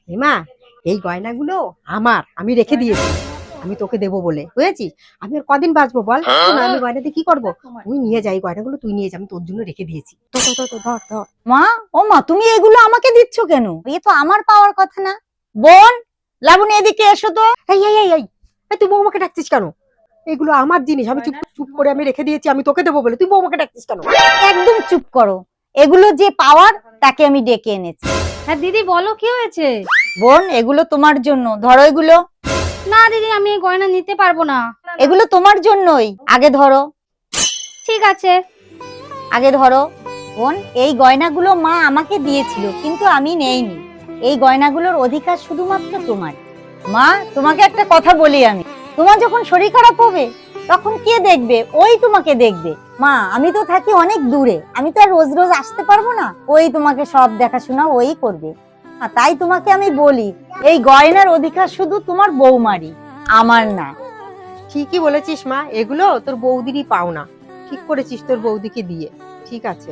মা, এই গয়নাগুলো আমার, আমি রেখে দিয়েছি, আমি তোকে দেবো বলে, বুঝেছিস? আমি আর কদিন বাঁচবো বল? না, আমি গয়নাতে কি করবো? তুই নিয়ে যাই, গয়নাগুলো তুই নিয়ে যা, আমি তোর জন্য রেখে দিয়েছি। তো তো তো তো ধর ধর। মা, ও মা, তুমি এগুলো আমাকে দিচ্ছ কেন? এ তো আমার পাওয়ার কথা না। বোন, লাবণী এদিকে এসো তো। এই এই এই এই এই, তুই বৌমাকে ডাকছিস কেন? এগুলো আমার জিনিস, আমি চুপ চুপ করে আমি রেখে দিয়েছি, আমি তোকে দেবো বলে, তুই বৌমাকে ডাকছিস কেন? একদম চুপ করো। এগুলো যে পাওয়ার, তাকে আমি ডেকে এনেছি। হ্যাঁ দিদি, বলো কি হয়েছে? বোন, এগুলো তোমার জন্য, ধরো এগুলো। না দিদি, আমি এই গয়না নিতে পারবো না। এগুলো তোমার জন্যই। আগে ধরো, ঠিক আছে। আগে ধরো। বোন, এই গয়নাগুলো মা আমাকে দিয়েছিল, কিন্তু আমি নেইনি। এই গয়নাগুলোর অধিকার শুধুমাত্র তোমার। মা, তোমাকে একটা কথা বলি আমি, তোমার যখন শরীর খারাপ হবে তখন কে দেখবে? ওই তোমাকে দেখবে। মা, আমি তো থাকি অনেক দূরে, আমি তো আর রোজ রোজ আসতে পারবো না। ওই তোমাকে সব দেখাশোনা ওই করবে। আর তাই তোমাকে আমি বলি, এই গয়নার অধিকার শুধু তোমার বৌমারই, আমার না। ঠিকই বলেছিস মা, এগুলো তোর বৌদিরই পাওনা। ঠিক করেছিস তোর বৌদিকে দিয়ে। ঠিক আছে।